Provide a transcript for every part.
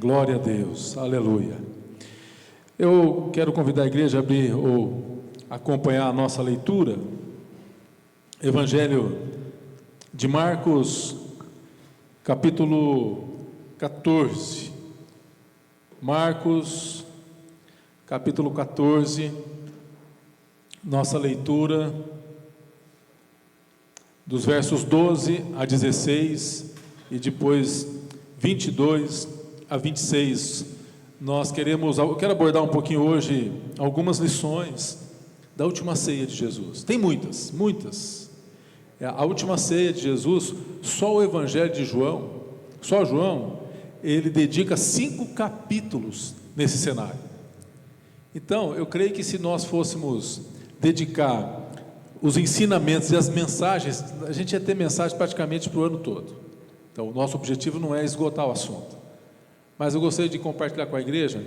Glória a Deus, aleluia. Eu quero convidar a igreja a abrir ou acompanhar a nossa leitura, Evangelho de Marcos, capítulo 14. Marcos, capítulo 14, nossa leitura dos versos 12 a 16 e depois 22 a 26. Eu quero abordar um pouquinho hoje algumas lições da última ceia de Jesus. Tem muitas. A última ceia de Jesus, só o Evangelho de João, só João, ele dedica 5 capítulos nesse cenário. Então, eu creio que se nós fôssemos dedicar os ensinamentos e as mensagens, a gente ia ter mensagem praticamente para o ano todo. Então, o nosso objetivo não é esgotar o assunto, mas eu gostaria de compartilhar com a igreja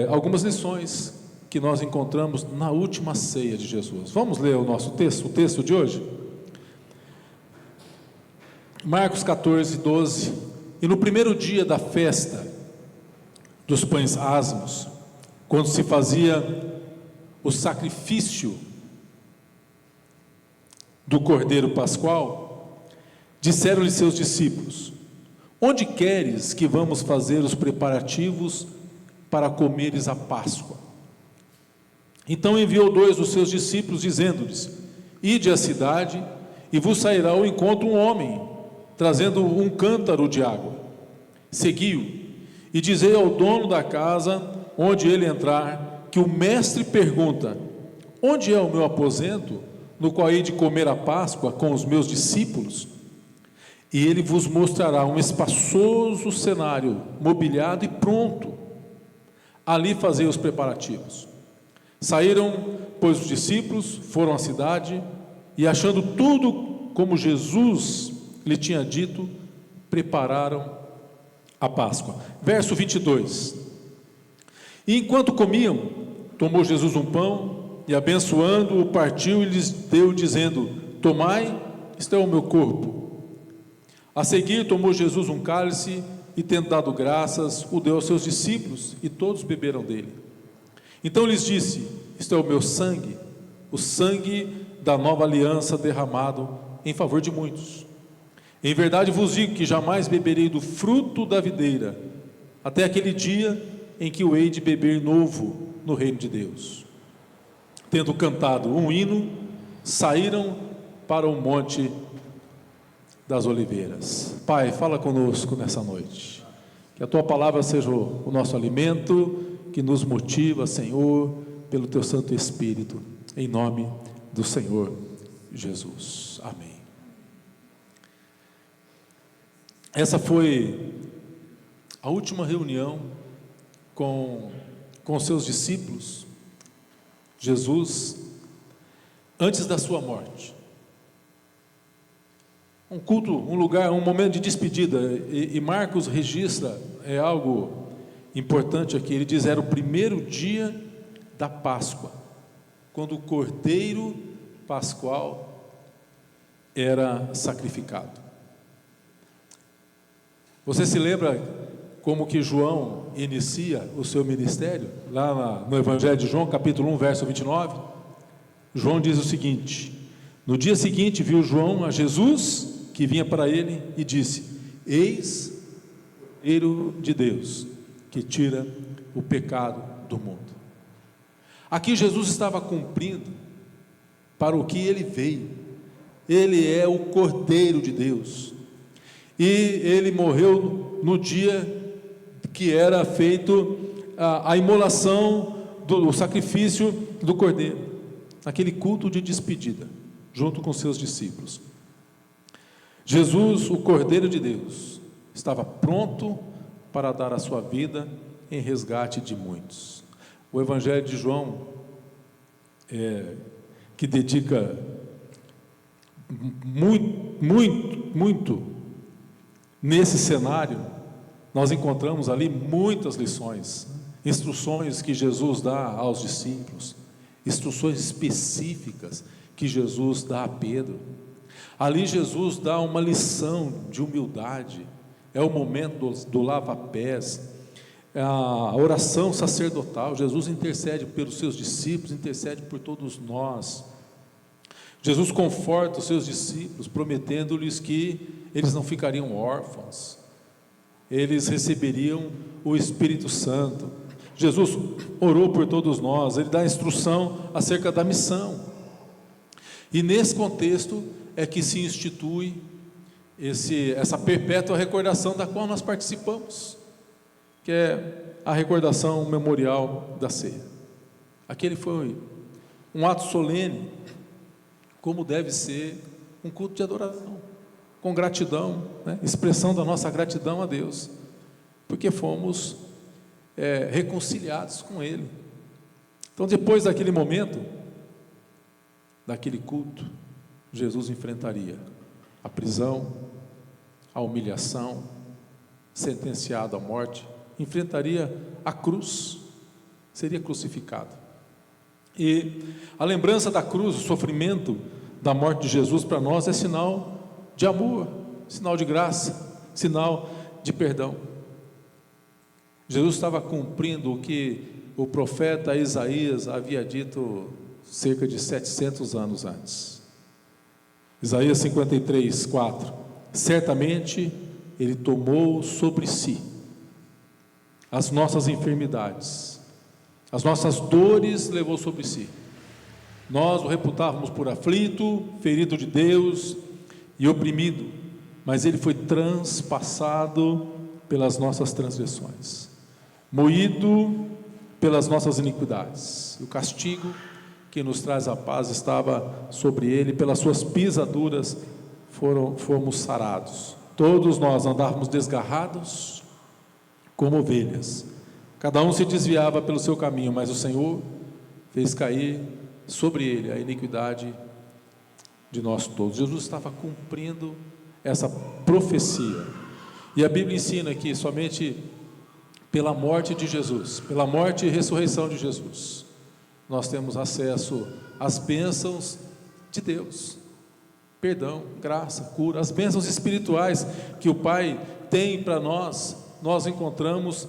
algumas lições que nós encontramos na última ceia de Jesus. Vamos ler o nosso texto, o texto de hoje? Marcos 14, 12. E no primeiro dia da festa dos pães asmos, quando se fazia o sacrifício do Cordeiro Pascual, disseram-lhe seus discípulos: onde queres que vamos fazer os preparativos para comeres a Páscoa? Então enviou 2 dos seus discípulos, dizendo-lhes: ide à cidade, e vos sairá ao encontro um homem, trazendo um cântaro de água. Segui-o, e dizei ao dono da casa, onde ele entrar, que o mestre pergunta: onde é o meu aposento, no qual hei de comer a Páscoa com os meus discípulos? E ele vos mostrará um espaçoso cenário, mobiliado e pronto. Ali fazei os preparativos. Saíram, pois, os discípulos, foram à cidade, e achando tudo como Jesus lhe tinha dito, prepararam a Páscoa. Verso 22. E enquanto comiam, tomou Jesus um pão, e abençoando-o, partiu e lhes deu, dizendo: tomai, isto é o meu corpo. A seguir tomou Jesus um cálice, e tendo dado graças, o deu aos seus discípulos, e todos beberam dele. Então lhes disse: isto é o meu sangue, o sangue da nova aliança derramado em favor de muitos. Em verdade vos digo que jamais beberei do fruto da videira, até aquele dia em que o hei de beber novo no reino de Deus. Tendo cantado um hino, saíram para o monte das oliveiras. Pai, fala conosco nessa noite, que a tua palavra seja o nosso alimento, que nos motiva, Senhor, pelo teu Santo Espírito, em nome do Senhor Jesus. Amém. Essa foi a última reunião com seus discípulos, Jesus, antes da sua morte. Um culto, um lugar, um momento de despedida, e Marcos registra algo importante aqui. Ele diz: era o primeiro dia da Páscoa, quando o Cordeiro Pascual era sacrificado. Você se lembra como que João inicia o seu ministério? Lá no Evangelho de João, capítulo 1, verso 29, João diz o seguinte: no dia seguinte viu João a Jesus que vinha para ele e disse: eis o Cordeiro de Deus, que tira o pecado do mundo. Aqui Jesus estava cumprindo para o que ele veio. Ele é o Cordeiro de Deus, e ele morreu no dia que era feito a imolação do sacrifício do Cordeiro, aquele culto de despedida, junto com seus discípulos. Jesus, o Cordeiro de Deus, estava pronto para dar a sua vida em resgate de muitos. O Evangelho de João, que dedica muito nesse cenário, nós encontramos ali muitas lições, instruções que Jesus dá aos discípulos, instruções específicas que Jesus dá a Pedro. Ali Jesus dá uma lição de humildade, é o momento do lava-pés, a oração sacerdotal. Jesus intercede pelos seus discípulos, intercede por todos nós. Jesus conforta os seus discípulos, prometendo-lhes que eles não ficariam órfãos, eles receberiam o Espírito Santo. Jesus orou por todos nós, Ele dá instrução acerca da missão, e nesse contexto é que se institui essa perpétua recordação da qual nós participamos, que é a recordação memorial da ceia. Aquele foi um ato solene, como deve ser um culto de adoração, com gratidão, né? Expressão da nossa gratidão a Deus, porque fomos reconciliados com Ele. Então, depois daquele momento, daquele culto, Jesus enfrentaria a prisão, a humilhação, sentenciado à morte, enfrentaria a cruz, seria crucificado. E a lembrança da cruz, o sofrimento da morte de Jesus para nós é sinal de amor, sinal de graça, sinal de perdão. Jesus estava cumprindo o que o profeta Isaías havia dito cerca de 700 anos antes. Isaías 53, 4: certamente Ele tomou sobre si as nossas enfermidades, as nossas dores levou sobre si. Nós o reputávamos por aflito, ferido de Deus e oprimido, mas Ele foi transpassado pelas nossas transgressões, moído pelas nossas iniquidades. O castigo que nos traz a paz estava sobre Ele, pelas suas pisaduras fomos sarados. Todos nós andávamos desgarrados como ovelhas, cada um se desviava pelo seu caminho, mas o Senhor fez cair sobre Ele a iniquidade de nós todos. Jesus estava cumprindo essa profecia, e a Bíblia ensina que somente pela morte de Jesus, pela morte e ressurreição de Jesus, nós temos acesso às bênçãos de Deus, perdão, graça, cura, as bênçãos espirituais que o Pai tem para nós, nós encontramos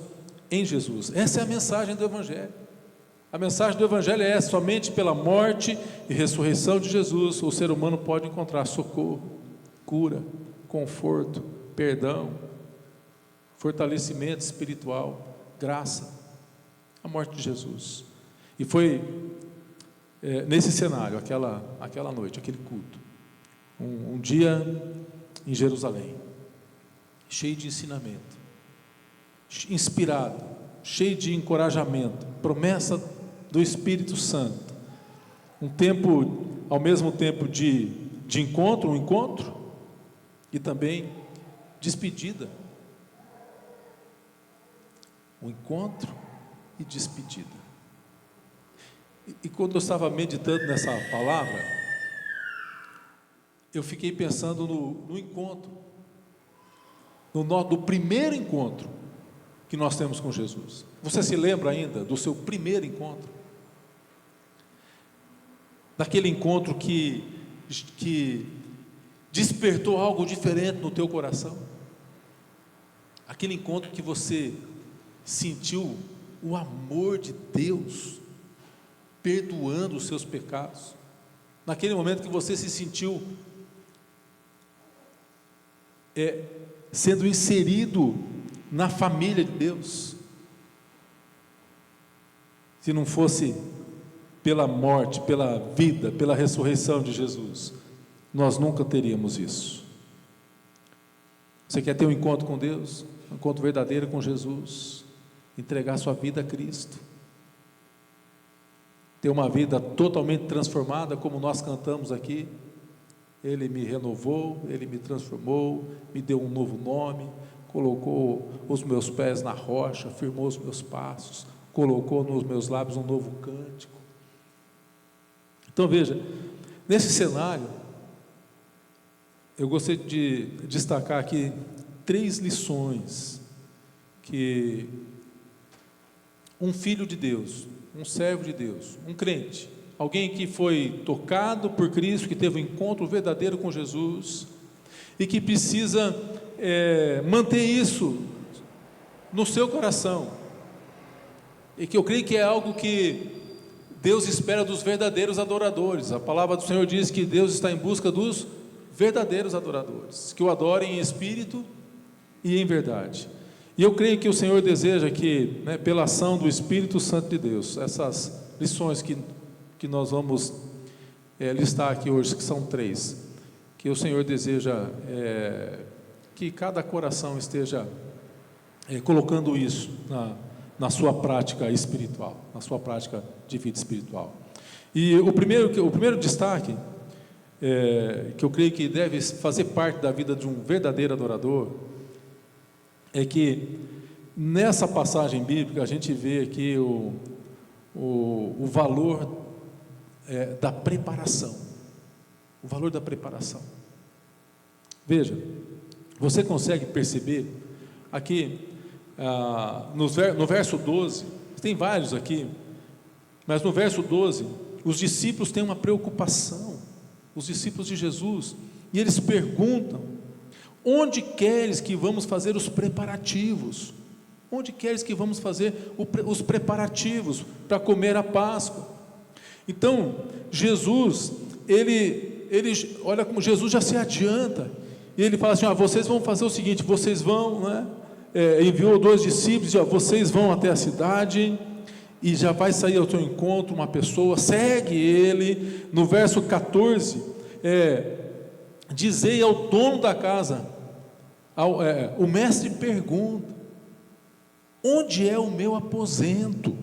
em Jesus. Essa é a mensagem do Evangelho. A mensagem do Evangelho é essa: somente pela morte e ressurreição de Jesus o ser humano pode encontrar socorro, cura, conforto, perdão, fortalecimento espiritual, graça. A morte de Jesus. E foi nesse cenário, aquela noite, aquele culto, um dia em Jerusalém, cheio de ensinamento, inspirado, cheio de encorajamento, promessa do Espírito Santo, um tempo, ao mesmo tempo de encontro, um encontro, e também despedida, um encontro e despedida. E quando eu estava meditando nessa palavra, eu fiquei pensando no encontro, do primeiro encontro que nós temos com Jesus. Você se lembra ainda do seu primeiro encontro? Daquele encontro que despertou algo diferente no teu coração? Aquele encontro que você sentiu o amor de Deus perdoando os seus pecados, naquele momento que você se sentiu sendo inserido na família de Deus. Se não fosse pela morte, pela vida, pela ressurreição de Jesus, nós nunca teríamos isso. Você quer ter um encontro com Deus, um encontro verdadeiro com Jesus, entregar sua vida a Cristo, ter uma vida totalmente transformada, como nós cantamos aqui: Ele me renovou, Ele me transformou, me deu um novo nome, colocou os meus pés na rocha, firmou os meus passos, colocou nos meus lábios um novo cântico. Então veja, nesse cenário, eu gostaria de destacar aqui 3 lições que um filho de Deus, um servo de Deus, um crente, alguém que foi tocado por Cristo, que teve um encontro verdadeiro com Jesus e que precisa manter isso no seu coração, e que eu creio que é algo que Deus espera dos verdadeiros adoradores. A palavra do Senhor diz que Deus está em busca dos verdadeiros adoradores, que o adorem em espírito e em verdade. E eu creio que o Senhor deseja que, pela ação do Espírito Santo de Deus, essas lições que nós vamos listar aqui hoje, que são 3, que o Senhor deseja que cada coração esteja colocando isso na sua prática espiritual, na sua prática de vida espiritual. E o primeiro destaque, que eu creio que deve fazer parte da vida de um verdadeiro adorador, é que nessa passagem bíblica a gente vê aqui o valor da preparação, o valor da preparação. Veja, você consegue perceber aqui no verso 12, tem vários aqui, mas no verso 12, os discípulos têm uma preocupação, os discípulos de Jesus, e eles perguntam: onde queres que vamos fazer os preparativos? Onde queres que vamos fazer os preparativos para comer a Páscoa? Então, Jesus, olha como Jesus já se adianta, e ele fala assim: vocês vão fazer o seguinte, vocês vão, enviou 2 discípulos, vocês vão até a cidade, e já vai sair ao teu encontro uma pessoa, segue ele. No verso 14, dizei ao dono da casa, o mestre pergunta: onde é o meu aposento,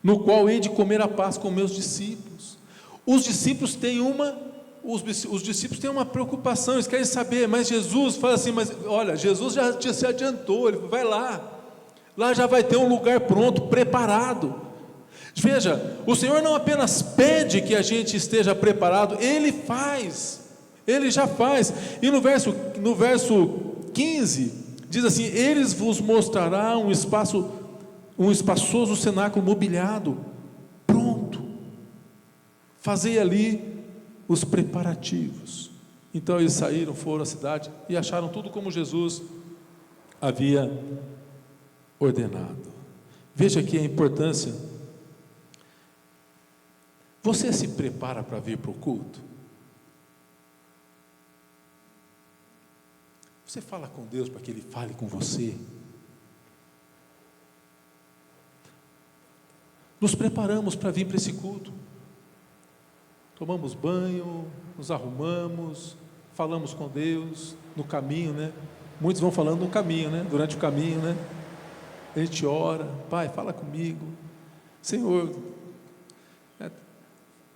no qual hei de comer a Páscoa com meus discípulos? Os discípulos têm uma preocupação, eles querem saber, mas Jesus fala assim: mas olha, Jesus já se adiantou, ele vai lá já vai ter um lugar pronto, preparado. Veja, o Senhor não apenas pede que a gente esteja preparado, Ele faz, Ele já faz. E no verso 15, diz assim: eles vos mostrarão um espaçoso cenáculo mobiliado, pronto, fazei ali os preparativos. Então eles saíram, foram à cidade e acharam tudo como Jesus havia ordenado. Veja aqui a importância. Você se prepara para vir para o culto? Você fala com Deus para que Ele fale com você? Nos preparamos para vir para esse culto. Tomamos banho, nos arrumamos, falamos com Deus no caminho, Muitos vão falando no caminho, Durante o caminho, A gente ora: Pai, fala comigo, Senhor,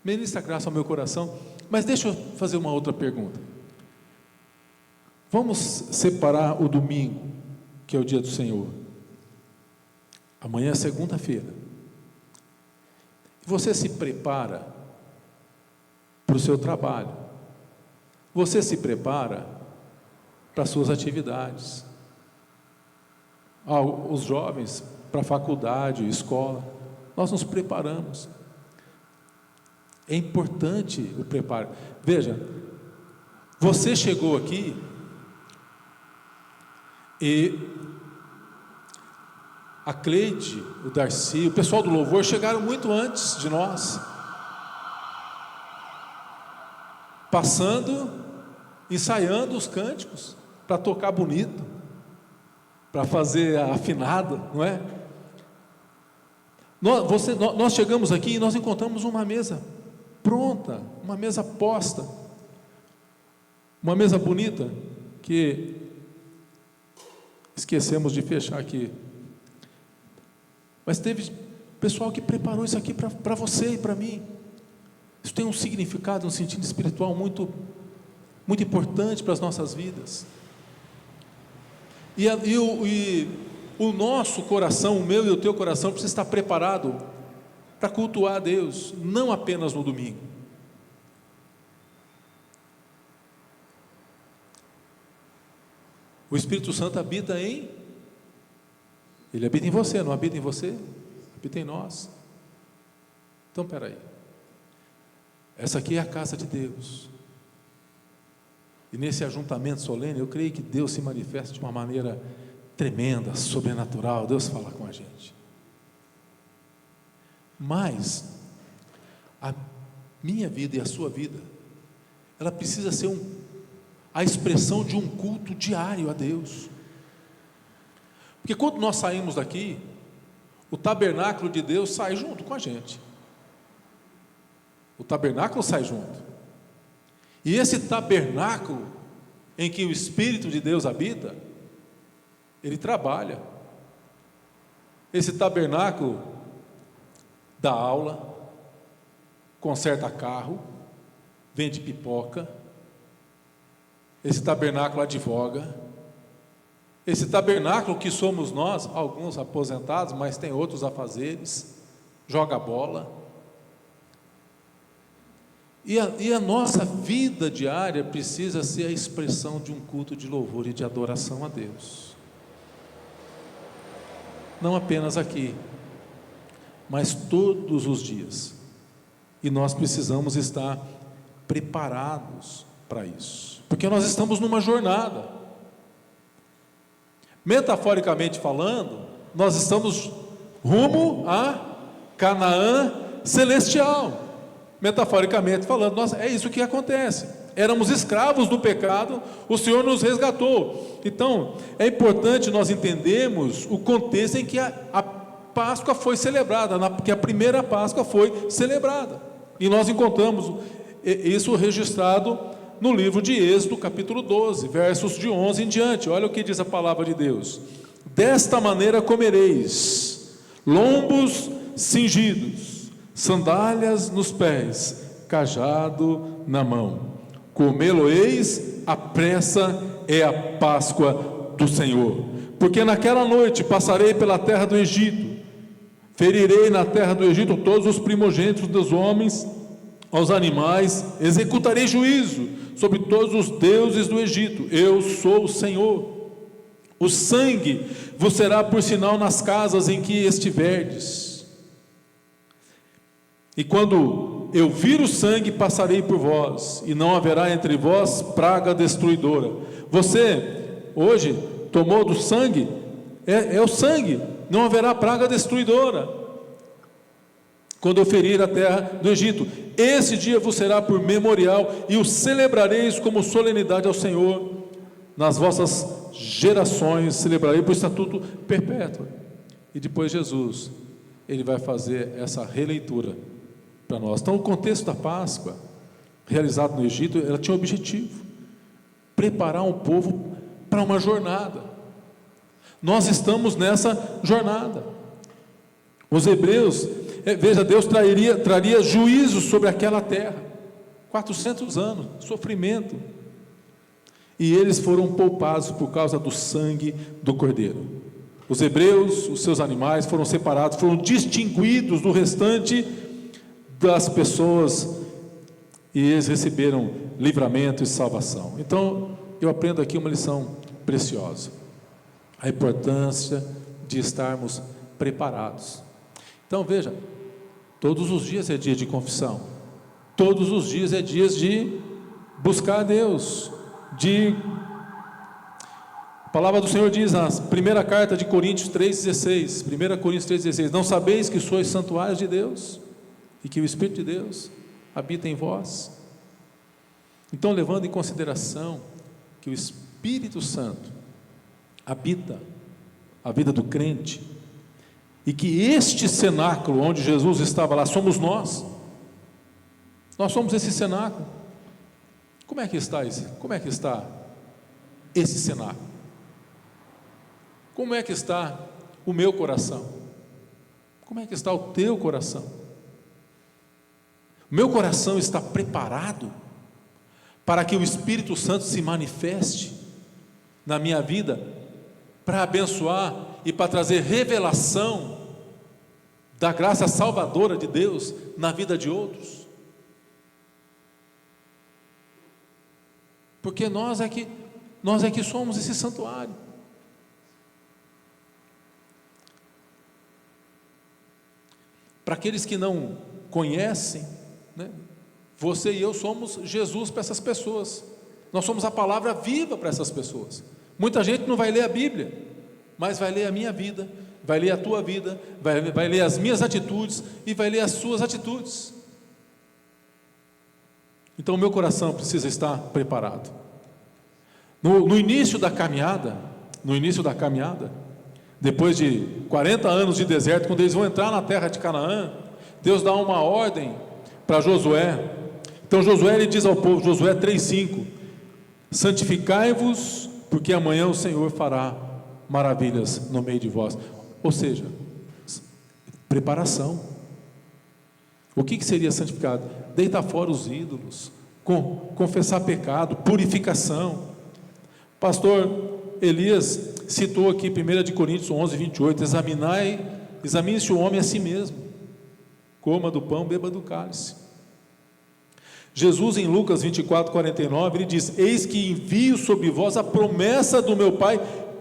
ministra graça ao meu coração. Mas deixa eu fazer uma outra pergunta. Vamos separar o domingo, que é o dia do Senhor. Amanhã é segunda-feira. Você se prepara para o seu trabalho, você se prepara para as suas atividades, os jovens para a faculdade, escola, nós nos preparamos. É importante o preparo. Veja, você chegou aqui e a Cleide, o Darcy, o pessoal do louvor chegaram muito antes de nós, ensaiando os cânticos para tocar bonito, para fazer a afinada, não é? Nós chegamos aqui e nós encontramos uma mesa pronta, uma mesa posta, uma mesa bonita, que esquecemos de fechar aqui. Mas teve pessoal que preparou isso aqui para você e para mim. Isso tem um significado, um sentido espiritual muito, muito importante para as nossas vidas. E o nosso coração, o meu e o teu coração, precisa estar preparado para cultuar a Deus, não apenas no domingo. O Espírito Santo Ele habita em você, não habita em você? Habita em nós. Então, espera aí. Essa aqui é a casa de Deus. E nesse ajuntamento solene, eu creio que Deus se manifesta de uma maneira tremenda, sobrenatural. Deus fala com a gente. Mas a minha vida e a sua vida, ela precisa ser a expressão de um culto diário a Deus. Porque quando nós saímos daqui, o tabernáculo de Deus sai junto com a gente. O tabernáculo sai junto. E esse tabernáculo em que o Espírito de Deus habita, ele trabalha. Esse tabernáculo dá aula, conserta carro, vende pipoca. Esse tabernáculo advoga. Esse tabernáculo que somos nós, alguns aposentados, mas tem outros afazeres, joga bola. E a nossa vida diária precisa ser a expressão de um culto de louvor e de adoração a Deus. Não apenas aqui, mas todos os dias. E nós precisamos estar preparados para isso, porque nós estamos numa jornada. Metaforicamente falando, nós estamos rumo a Canaã celestial. Metaforicamente falando, é isso que acontece. Éramos escravos do pecado, o Senhor nos resgatou. Então, é importante nós entendermos o contexto em que a Páscoa foi celebrada, que a primeira Páscoa foi celebrada. E nós encontramos isso registrado no livro de Êxodo, capítulo 12, versos de 11 em diante. Olha o que diz a palavra de Deus: desta maneira comereis, lombos cingidos, sandálias nos pés, cajado na mão. Comê-lo-eis, a pressa é a Páscoa do Senhor. Porque naquela noite passarei pela terra do Egito, ferirei na terra do Egito todos os primogênitos dos homens, aos animais, executarei juízo sobre todos os deuses do Egito. Eu sou o Senhor. O sangue vos será por sinal nas casas em que estiverdes. E quando eu vir o sangue, passarei por vós, e não haverá entre vós praga destruidora. Você hoje tomou do sangue, é o sangue, não haverá praga destruidora. Quando eu ferir a terra do Egito, esse dia vos será por memorial, e o celebrareis como solenidade ao Senhor. Nas vossas gerações celebrarei por estatuto perpétuo. E depois Jesus, ele vai fazer essa releitura para nós. Então, o contexto da Páscoa realizado no Egito, ela tinha um objetivo: preparar um povo para uma jornada. Nós estamos nessa jornada. Os hebreus, veja, Deus traria juízo sobre aquela terra, 400 anos, sofrimento, e eles foram poupados por causa do sangue do Cordeiro. Os hebreus, os seus animais foram separados, foram distinguidos do restante das pessoas, e eles receberam livramento e salvação. Então, eu aprendo aqui uma lição preciosa: a importância de estarmos preparados. Então veja, todos os dias é dia de confissão, todos os dias é dias de buscar a Deus, a palavra do Senhor diz na primeira carta de Coríntios 3,16, 1 Coríntios 3,16, não sabeis que sois santuários de Deus, e que o Espírito de Deus habita em vós? Então, levando em consideração que o Espírito Santo habita a vida do crente, e que este cenáculo onde Jesus estava lá, somos nós somos esse cenáculo. Como é que está esse cenáculo? Como é que está o meu coração? Como é que está o teu coração? O meu coração está preparado para que o Espírito Santo se manifeste na minha vida, para abençoar e para trazer revelação da graça salvadora de Deus na vida de outros? Porque nós é que somos esse santuário. Para aqueles que não conhecem, né, você e eu somos Jesus para essas pessoas. Nós somos a palavra viva para essas pessoas. Muita gente não vai ler a Bíblia, mas vai ler a minha vida, vai ler a tua vida, vai ler as minhas atitudes e vai ler as suas atitudes. Então o meu coração precisa estar preparado. No início da caminhada, depois de 40 anos de deserto, quando eles vão entrar na terra de Canaã, Deus dá uma ordem para Josué. Então Josué, ele diz ao povo, Josué 3,5: santificai-vos, porque amanhã o Senhor fará maravilhas no meio de vós. Ou seja, preparação. O que seria santificado? Deitar fora os ídolos, confessar pecado, purificação. Pastor Elias citou aqui 1 Coríntios 11:28: examine-se o homem a si mesmo, coma do pão, beba do cálice. Jesus, em Lucas 24:49, ele diz: eis que envio sobre vós a promessa do meu Pai,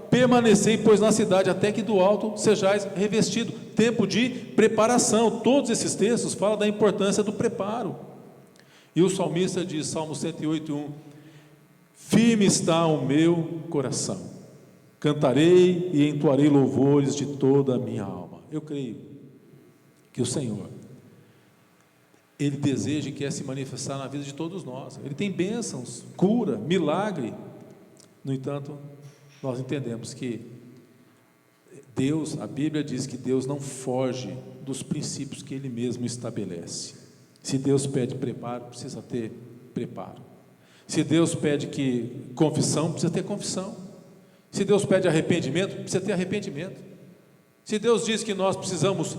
permanecei, pois, na cidade, até que do alto sejais revestido. Tempo de preparação. Todos esses textos falam da importância do preparo. E o salmista diz, Salmo 108:1: firme está o meu coração, cantarei e entoarei louvores de toda a minha alma. Eu creio que o Senhor, Ele deseja e quer se manifestar na vida de todos nós. Ele tem bênçãos, cura, milagre. No entanto, nós entendemos que Deus, a Bíblia diz que Deus não foge dos princípios que Ele mesmo estabelece. Se Deus pede preparo, precisa ter preparo. Se Deus pede confissão, precisa ter confissão. Se Deus pede arrependimento, precisa ter arrependimento. Se Deus diz que nós precisamos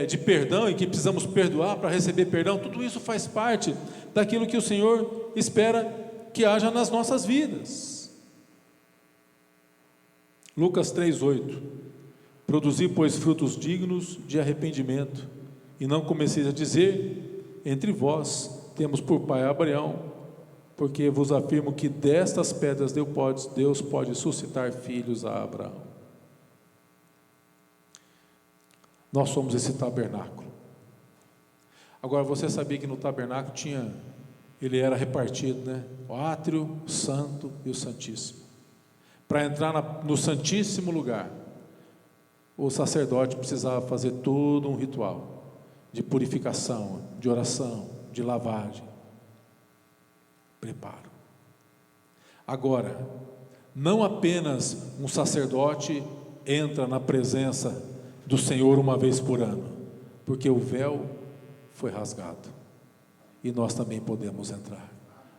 de perdão e que precisamos perdoar para receber perdão, tudo isso faz parte daquilo que o Senhor espera que haja nas nossas vidas. Lucas 3:8: produzi, pois, frutos dignos de arrependimento, e não comeceis a dizer entre vós, temos por pai Abraão, porque vos afirmo que destas pedras Deus pode suscitar filhos a Abraão. Nós somos esse tabernáculo. Agora, você sabia que no tabernáculo ele era repartido, né? O átrio, o santo e o santíssimo. Para entrar no santíssimo lugar, o sacerdote precisava fazer todo um ritual de purificação, de oração, de lavagem, preparo. Agora, não apenas um sacerdote entra na presença do Senhor uma vez por ano, porque o véu foi rasgado, e nós também podemos entrar,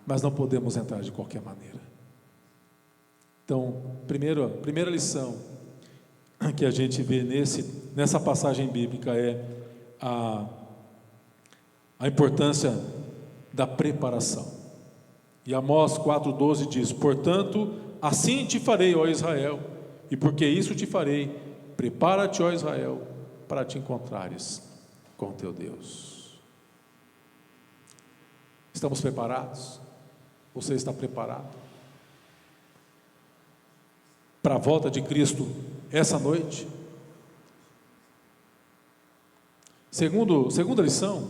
mas não podemos entrar de qualquer maneira. Então, primeira lição que a gente vê nessa passagem bíblica é a importância da preparação. E Amós 4:12 diz: portanto, assim te farei, ó Israel, e porque isso te farei, prepara-te, ó Israel, para te encontrares com teu Deus. Estamos preparados? Você está preparado para a volta de Cristo essa noite? Segunda lição,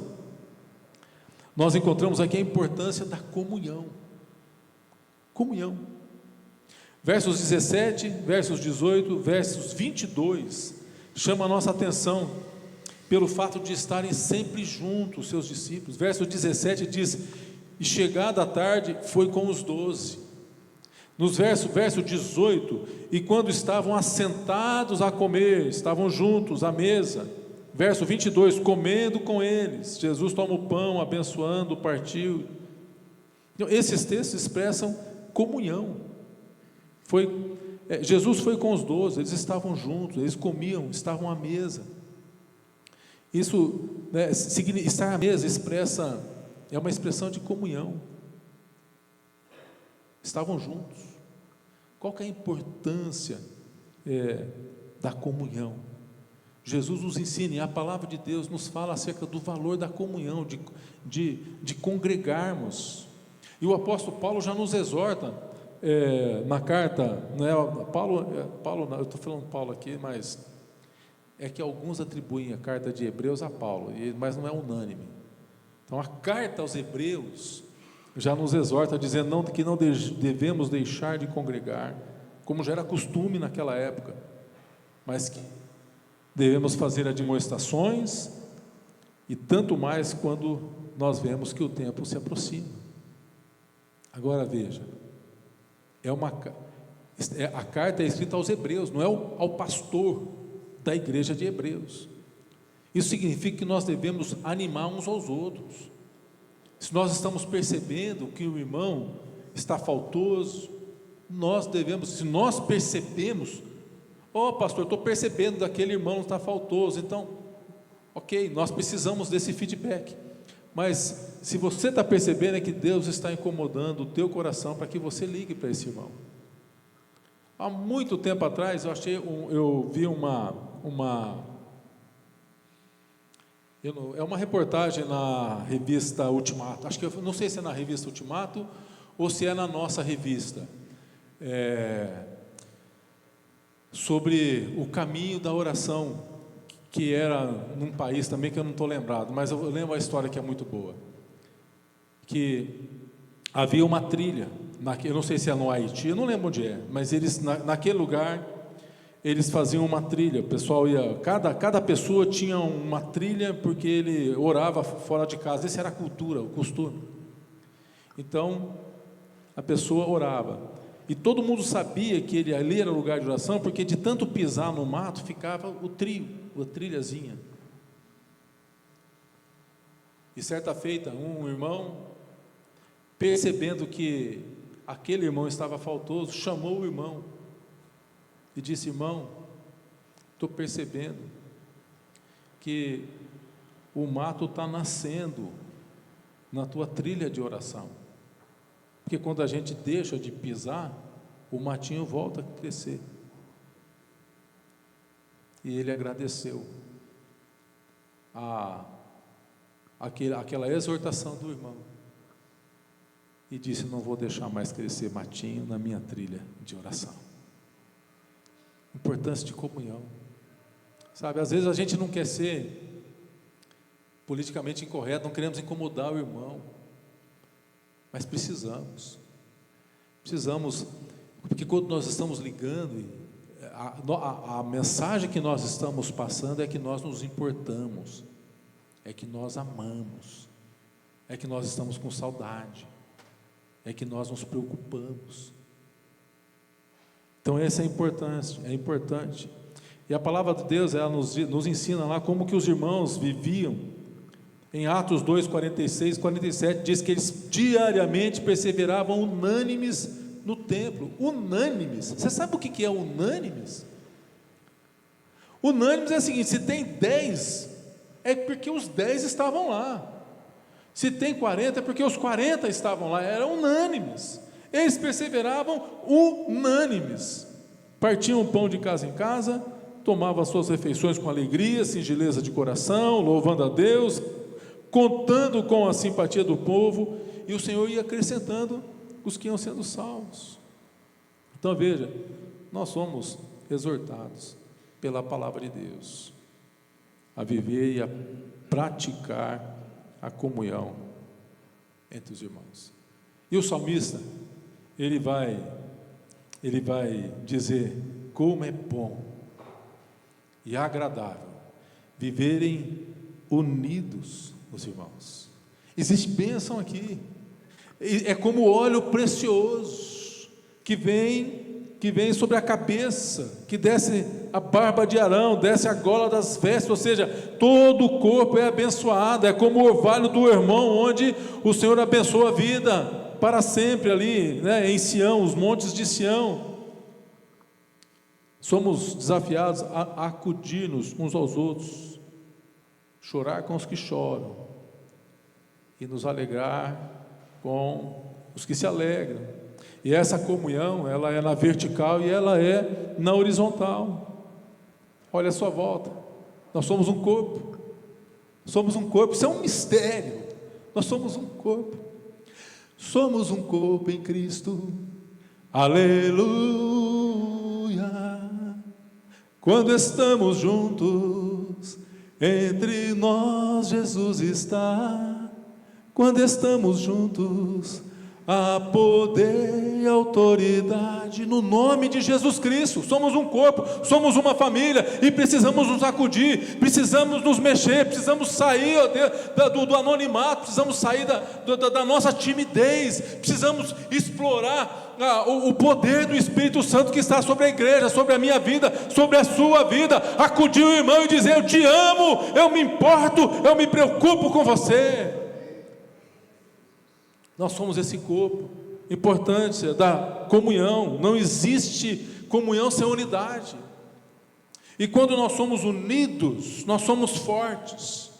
nós encontramos aqui a importância da comunhão. Comunhão. Versos 17, versos 18, versos 22, chama a nossa atenção pelo fato de estarem sempre juntos, seus discípulos. Verso 17 diz: e chegada a tarde, foi com os 12. Nos verso 18, e quando estavam assentados a comer, estavam juntos à mesa. Verso 22, comendo com eles, Jesus toma o pão, abençoando, partiu. Então, esses textos expressam comunhão. Jesus foi com os 12, eles estavam juntos, eles comiam, estavam à mesa. Isso, estar à mesa é uma expressão de comunhão. Estavam juntos. Qual que é a importância da comunhão? Jesus nos ensina, e a palavra de Deus nos fala acerca do valor da comunhão, de congregarmos. E o apóstolo Paulo já nos exorta na carta, Paulo, eu estou falando Paulo aqui, mas é que alguns atribuem a carta de Hebreus a Paulo, mas não é unânime. Então a carta aos Hebreus, já nos exorta, dizendo que não devemos deixar de congregar, como já era costume naquela época, mas que devemos fazer admoestações, e tanto mais quando nós vemos que o tempo se aproxima. Agora veja, a carta é escrita aos hebreus, não é ao pastor da igreja de Hebreus. Isso significa que nós devemos animar uns aos outros. Se nós estamos percebendo que o irmão está faltoso, se nós percebemos, pastor, estou percebendo que aquele irmão está faltoso, então, ok, nós precisamos desse feedback. Mas se você está percebendo, é que Deus está incomodando o teu coração para que você ligue para esse irmão. Há muito tempo atrás eu vi é uma reportagem na revista Ultimato, não sei se é na revista Ultimato ou se é na nossa revista, sobre o caminho da oração, que era num país também que eu não estou lembrado, mas eu lembro a história, que é muito boa, que havia uma trilha, eu não sei se é no Haiti, eu não lembro onde é, mas eles, naquele lugar, eles faziam uma trilha, o pessoal ia, cada pessoa tinha uma trilha, porque ele orava fora de casa, essa era a cultura, o costume. Então, a pessoa orava, e todo mundo sabia que ali era lugar de oração, porque de tanto pisar no mato, ficava a trilhazinha. E certa feita, um irmão, percebendo que aquele irmão estava faltoso, chamou o irmão, e disse: irmão, estou percebendo que o mato está nascendo na tua trilha de oração, porque quando a gente deixa de pisar, o matinho volta a crescer. E ele agradeceu aquela exortação do irmão, e disse: não vou deixar mais crescer matinho na minha trilha de oração. Importância de comunhão, sabe? Às vezes a gente não quer ser politicamente incorreto, não queremos incomodar o irmão, mas precisamos, porque quando nós estamos ligando, a mensagem que nós estamos passando é que nós nos importamos, é que nós amamos, é que nós estamos com saudade, é que nós nos preocupamos. Então essa é importante. E a palavra de Deus, ela nos ensina lá como que os irmãos viviam. Em Atos 2, 46, 47, diz que eles diariamente perseveravam unânimes no templo. Unânimes. Você sabe o que é unânimes? Unânimes é o seguinte: se tem 10, é porque os 10 estavam lá. Se tem 40, é porque os 40 estavam lá. Eram unânimes. Eles perseveravam unânimes, partiam o pão de casa em casa, tomavam as suas refeições com alegria, singeleza de coração, louvando a Deus, contando com a simpatia do povo, e o Senhor ia acrescentando os que iam sendo salvos. Então veja, nós somos exortados pela palavra de Deus a viver e a praticar a comunhão entre os irmãos. E o salmista, ele vai dizer: como é bom e agradável viverem unidos os irmãos. Existe bênção aqui, é como óleo precioso que vem sobre a cabeça, que desce a barba de Arão, desce a gola das vestes, ou seja, todo o corpo é abençoado, é como o orvalho do irmão, onde o Senhor abençoa a vida para sempre ali, em Sião, os montes de Sião. Somos desafiados a acudir-nos uns aos outros, chorar com os que choram e nos alegrar com os que se alegram. E essa comunhão, ela é na vertical e ela é na horizontal. Olha a sua volta, nós somos um corpo, isso é um mistério. Nós somos um corpo em Cristo, aleluia. Quando estamos juntos, entre nós Jesus está, Quando estamos juntos, há poder e autoridade no nome de Jesus Cristo. Somos um corpo, somos uma família e precisamos nos acudir, precisamos nos mexer, precisamos sair, ó Deus, do anonimato, precisamos sair da nossa timidez, precisamos explorar o poder do Espírito Santo que está sobre a igreja, sobre a minha vida, sobre a sua vida. Acudir o irmão e dizer: eu te amo, eu me importo, eu me preocupo com você. Nós somos esse corpo. Importância da comunhão. Não existe comunhão sem unidade. E quando nós somos unidos, nós somos fortes.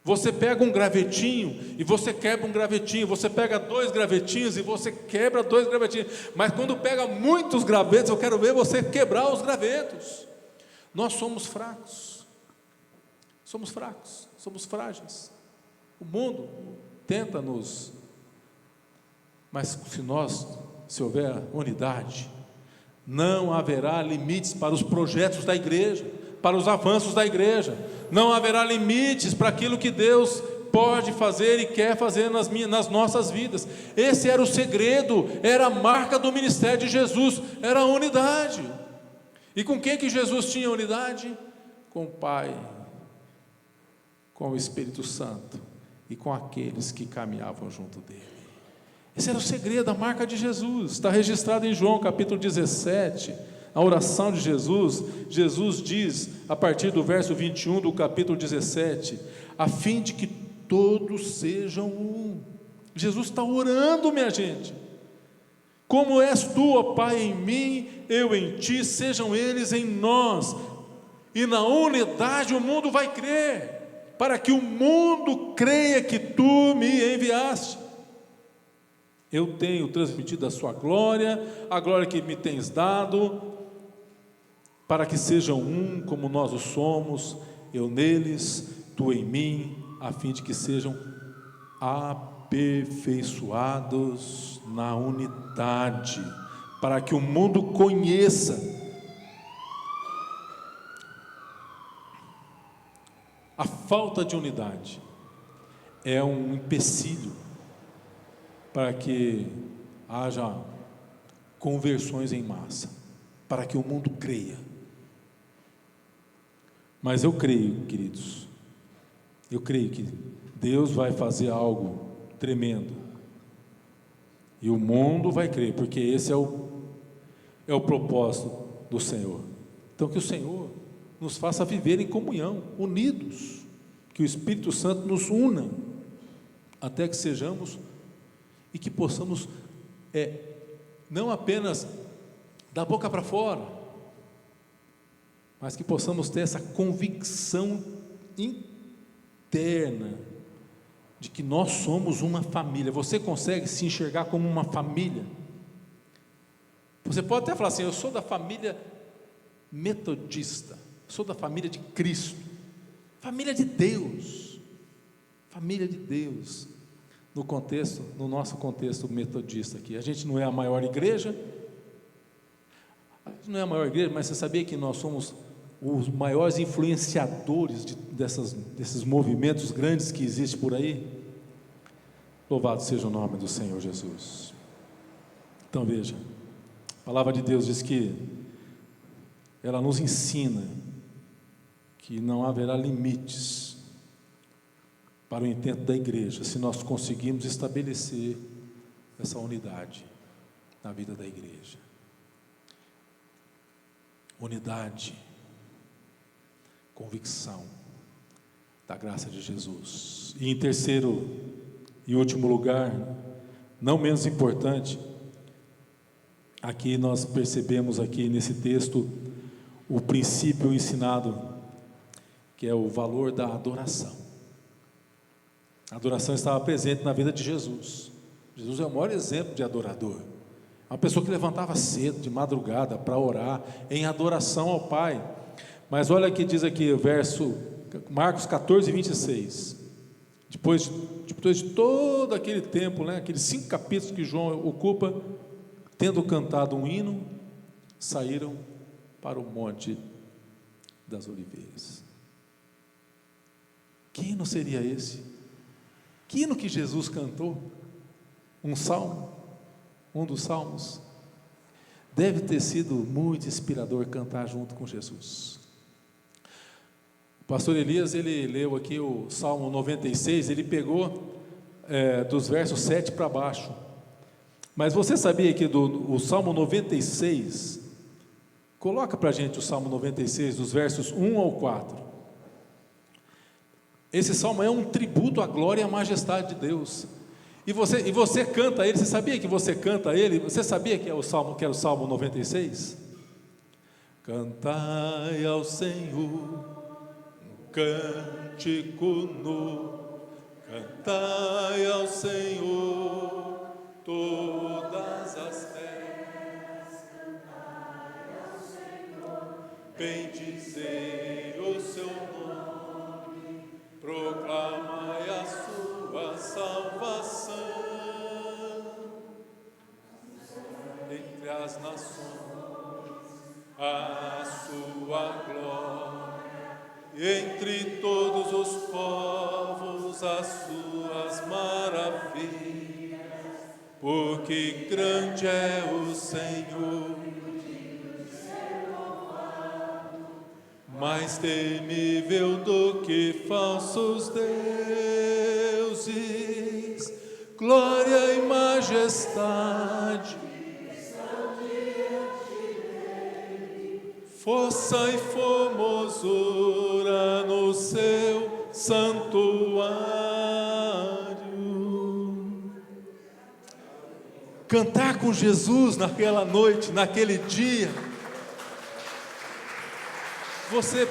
Você pega um gravetinho e você quebra um gravetinho. Você pega 2 gravetinhos e você quebra 2 gravetinhos. Mas quando pega muitos gravetos, eu quero ver você quebrar os gravetos. Nós somos fracos. Somos fracos, somos frágeis. O mundo tenta nos... Mas se houver unidade, não haverá limites para os projetos da igreja, para os avanços da igreja. Não haverá limites para aquilo que Deus pode fazer e quer fazer nas nossas vidas. Esse era o segredo, era a marca do ministério de Jesus, era a unidade. E com quem que Jesus tinha unidade? Com o Pai, com o Espírito Santo e com aqueles que caminhavam junto dele. Esse era o segredo, a marca de Jesus. Está registrado em João capítulo 17, a oração de Jesus. Jesus diz, a partir do verso 21 do capítulo 17, a fim de que todos sejam um. Jesus está orando, minha gente. Como és tu, ó Pai, em mim, eu em ti, sejam eles em nós. E na unidade o mundo vai crer, para que o mundo creia que tu me enviaste. Eu tenho transmitido a sua glória, a glória que me tens dado, para que sejam um como nós o somos, eu neles, tu em mim, a fim de que sejam aperfeiçoados na unidade, para que o mundo conheça a falta de unidade. É um empecilho para que haja conversões em massa, para que o mundo creia. Mas eu creio, queridos, eu creio que Deus vai fazer algo tremendo, e o mundo vai crer, porque esse é o propósito do Senhor. Então que o Senhor nos faça viver em comunhão, unidos, que o Espírito Santo nos una, até que sejamos e que possamos, não apenas da boca para fora, mas que possamos ter essa convicção interna de que nós somos uma família. Você consegue se enxergar como uma família? Você pode até falar assim: eu sou da família metodista, sou da família de Cristo, família de Deus, família de Deus. No nosso contexto metodista aqui, a gente não é a maior igreja, mas você sabia que nós somos os maiores influenciadores desses movimentos grandes que existem por aí? Louvado seja o nome do Senhor Jesus. Então veja, a palavra de Deus diz que ela nos ensina que não haverá limites para o intento da igreja, se nós conseguirmos estabelecer essa unidade na vida da igreja. Unidade, convicção da graça de Jesus. E em terceiro e último lugar, não menos importante, aqui nós percebemos aqui nesse texto o princípio ensinado, que é o valor da adoração. A adoração estava presente na vida de Jesus. Jesus é o maior exemplo de adorador. Uma pessoa que levantava cedo, de madrugada, para orar, em adoração ao Pai. Mas olha que diz aqui o verso, Marcos 14, 26. Depois de todo aquele tempo, aqueles 5 capítulos que João ocupa, tendo cantado um hino, saíram para o Monte das Oliveiras. Que hino seria esse? Que hino que Jesus cantou? Um salmo, um dos salmos. Deve ter sido muito inspirador cantar junto com Jesus. O pastor Elias, ele leu aqui o Salmo 96, ele pegou dos versos 7 para baixo. Mas você sabia que o Salmo 96, coloca para a gente o Salmo 96, dos versos 1 ao 4. Esse salmo é um tributo à glória e à majestade de Deus. E você canta ele. Você sabia que você canta ele? Você sabia que era o Salmo 96? Cantai ao Senhor um cântico novo, cantai ao Senhor todas as terras, cantai ao Senhor, bendizei o seu nome, proclamai a sua salvação entre as nações, a sua glória, entre todos os povos as suas maravilhas, porque grande é o Senhor, mais temível do que falsos deuses, glória e majestade, força e formosura no seu santuário. Cantar com Jesus naquela noite, naquele dia. Você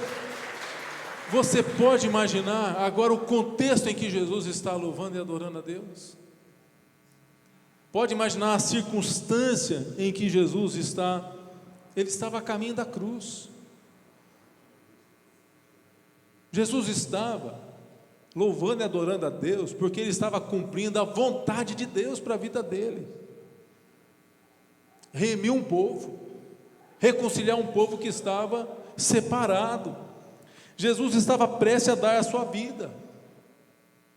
pode imaginar agora o contexto em que Jesus está louvando e adorando a Deus? Pode imaginar a circunstância em que Jesus está? Ele estava a caminho da cruz. Jesus estava louvando e adorando a Deus porque ele estava cumprindo a vontade de Deus para a vida dele. Remir um povo, reconciliar um povo que estava separado. Jesus estava prestes a dar a sua vida.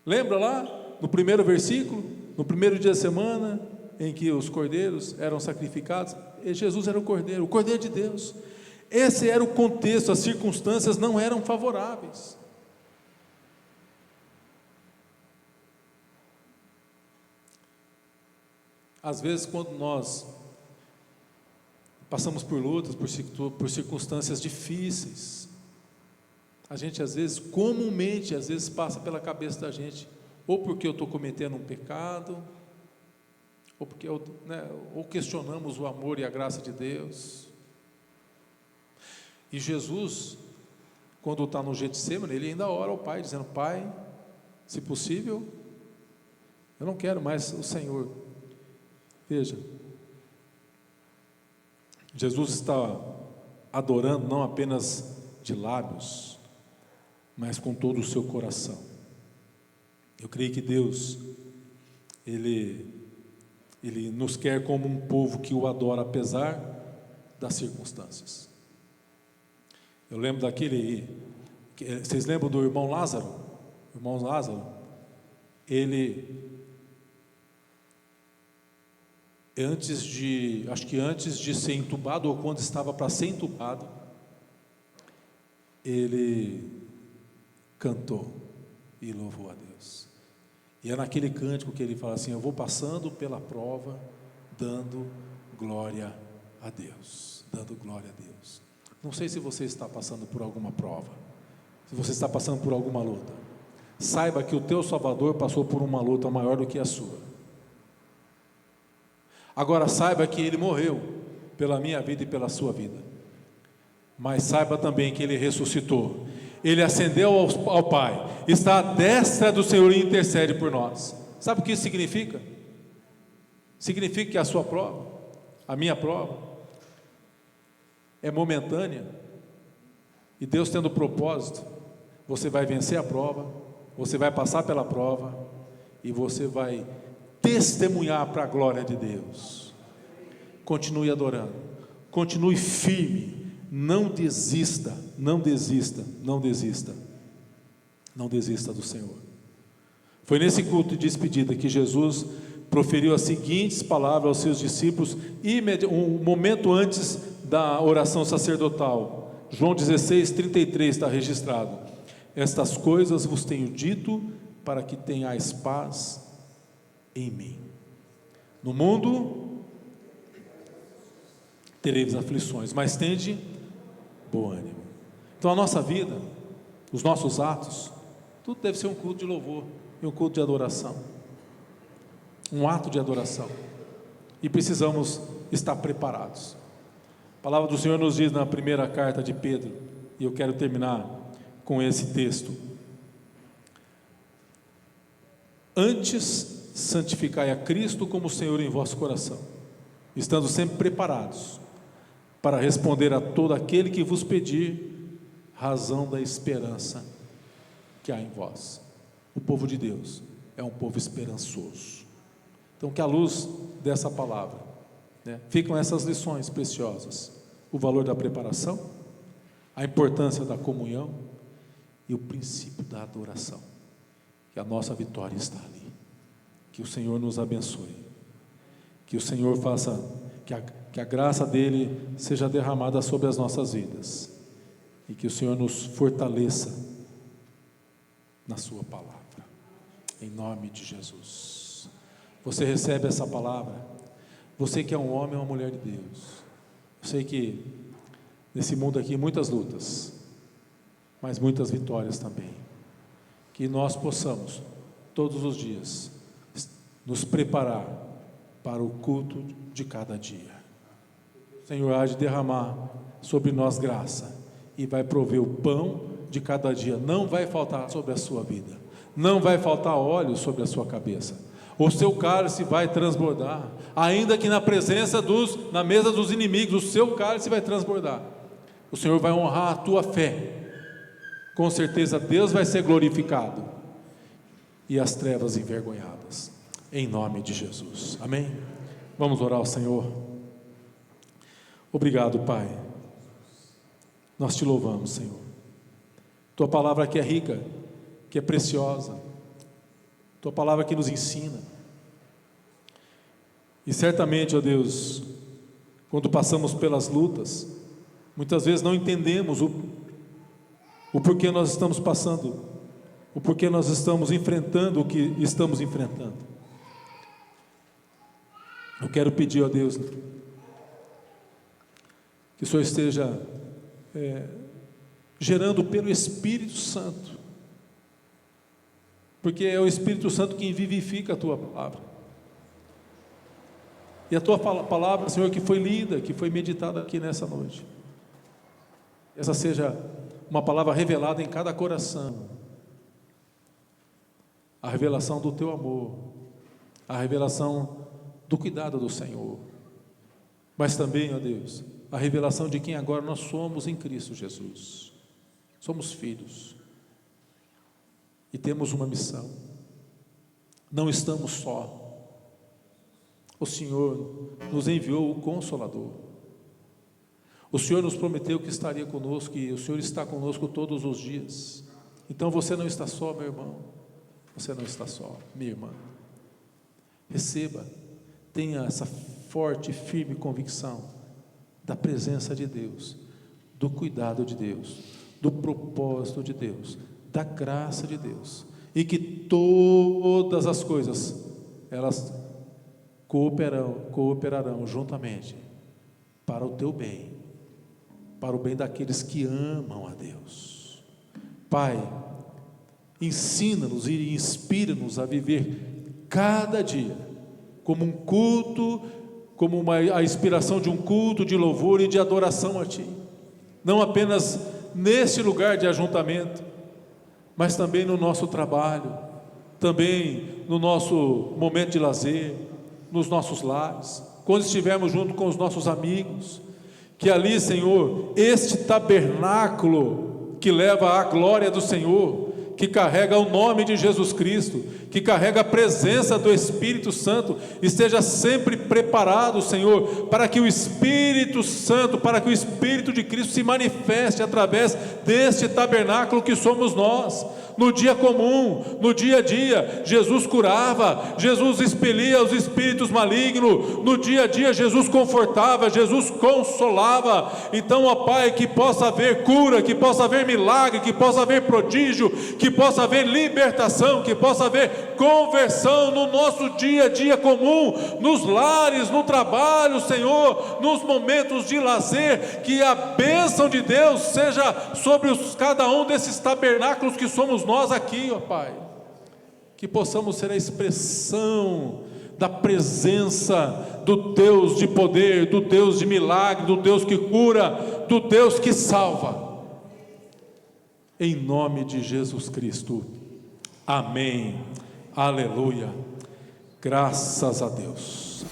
Lembra lá no primeiro versículo, no primeiro dia da semana em que os cordeiros eram sacrificados? Jesus era o cordeiro de Deus. Esse era o contexto, as circunstâncias não eram favoráveis. Às vezes, quando nós passamos por lutas, por circunstâncias difíceis, a gente às vezes, comumente, às vezes passa pela cabeça da gente, ou porque eu estou cometendo um pecado, ou porque ou questionamos o amor e a graça de Deus. E Jesus, quando está no Getsemane, ele ainda ora ao Pai, dizendo: Pai, se possível, eu não quero mais o Senhor. Veja, Jesus está adorando não apenas de lábios, mas com todo o seu coração. Eu creio que Deus, Ele nos quer como um povo que o adora apesar das circunstâncias. Eu lembro vocês lembram do irmão Lázaro? O irmão Lázaro, antes de ser entubado, ou quando estava para ser entubado, ele cantou e louvou a Deus. E é naquele cântico que ele fala assim: eu vou passando pela prova, dando glória a Deus, dando glória a Deus. Não sei se você está passando por alguma prova, se você está passando por alguma luta, saiba que o teu Salvador passou por uma luta maior do que a sua. Agora saiba que Ele morreu pela minha vida e pela sua vida, mas saiba também que Ele ressuscitou, Ele ascendeu ao Pai, está à destra do Senhor e intercede por nós. Sabe o que isso significa? Significa que a sua prova, a minha prova, é momentânea, e Deus tendo propósito, você vai vencer a prova, você vai passar pela prova, e você vai testemunhar para a glória de Deus. Continue adorando, continue firme, não desista, não desista, não desista, não desista do Senhor. Foi nesse culto de despedida que Jesus proferiu as seguintes palavras aos seus discípulos, um momento antes da oração sacerdotal. João 16:33 está registrado: estas coisas vos tenho dito para que tenhais paz em mim. No mundo tereis aflições, mas tende bom ânimo. Então a nossa vida, os nossos atos, tudo deve ser um culto de louvor e um culto de adoração, um ato de adoração, e precisamos estar preparados. A palavra do Senhor nos diz na primeira carta de Pedro, e eu quero terminar com esse texto: antes santificai a Cristo como Senhor em vosso coração, estando sempre preparados para responder a todo aquele que vos pedir razão da esperança que há em vós. O povo de Deus é um povo esperançoso. Então, que à luz dessa palavra, ficam essas lições preciosas: o valor da preparação, a importância da comunhão e o princípio da adoração. Que a nossa vitória está ali. Que o Senhor nos abençoe, que o Senhor faça que a graça dele seja derramada sobre as nossas vidas, e que o Senhor nos fortaleça na sua palavra, em nome de Jesus. Você recebe essa palavra? Você que é um homem ou uma mulher de Deus, eu sei que nesse mundo aqui muitas lutas, mas muitas vitórias também. Que nós possamos todos os dias nos preparar para o culto de cada dia. O Senhor há de derramar sobre nós graça e vai prover o pão de cada dia. Não vai faltar sobre a sua vida, não vai faltar óleo sobre a sua cabeça. O seu cálice vai transbordar, ainda que na mesa dos inimigos, o seu cálice vai transbordar. O Senhor vai honrar a tua fé. Com certeza Deus vai ser glorificado e as trevas envergonhadas, em nome de Jesus, amém? Vamos orar ao Senhor. Obrigado, Pai, nós te louvamos, Senhor. Tua palavra que é rica, que é preciosa, tua palavra que nos ensina, e certamente, ó Deus, quando passamos pelas lutas, muitas vezes não entendemos o porquê nós estamos passando, o porquê nós estamos enfrentando o que estamos enfrentando. Eu quero pedir a Deus que o Senhor esteja gerando pelo Espírito Santo, porque é o Espírito Santo quem vivifica a tua palavra, e a tua palavra, Senhor, que foi lida, que foi meditada aqui nessa noite, essa seja uma palavra revelada em cada coração, a revelação do teu amor, a revelação do cuidado do Senhor, mas também, ó Deus, a revelação de quem agora nós somos em Cristo Jesus. Somos filhos e temos uma missão, não estamos só. O Senhor nos enviou o Consolador, o Senhor nos prometeu que estaria conosco, e o Senhor está conosco todos os dias. Então você não está só, meu irmão, você não está só, minha irmã. Receba, tenha essa forte e firme convicção da presença de Deus, do cuidado de Deus, do propósito de Deus, da graça de Deus, e que todas as coisas elas cooperarão juntamente para o teu bem, para o bem daqueles que amam a Deus. Pai, ensina-nos e inspira-nos a viver cada dia como um culto, como a inspiração de um culto de louvor e de adoração a Ti, não apenas neste lugar de ajuntamento, mas também no nosso trabalho, também no nosso momento de lazer, nos nossos lares, quando estivermos junto com os nossos amigos, que ali, Senhor, este tabernáculo que leva à glória do Senhor, que carrega o nome de Jesus Cristo, que carrega a presença do Espírito Santo, esteja sempre preparado, Senhor, para que o Espírito Santo, para que o Espírito de Cristo se manifeste através deste tabernáculo que somos nós. No dia comum, no dia a dia, Jesus curava, Jesus expelia os espíritos malignos, no dia a dia Jesus confortava, Jesus consolava. Então, ó Pai, que possa haver cura, que possa haver milagre, que possa haver prodígio, que possa haver libertação, que possa haver conversão no nosso dia a dia comum, nos lares, no trabalho, Senhor, nos momentos de lazer, que a bênção de Deus seja sobre cada um desses tabernáculos que somos nós aqui, ó Pai, que possamos ser a expressão da presença do Deus de poder, do Deus de milagre, do Deus que cura, do Deus que salva, em nome de Jesus Cristo, amém, aleluia, graças a Deus.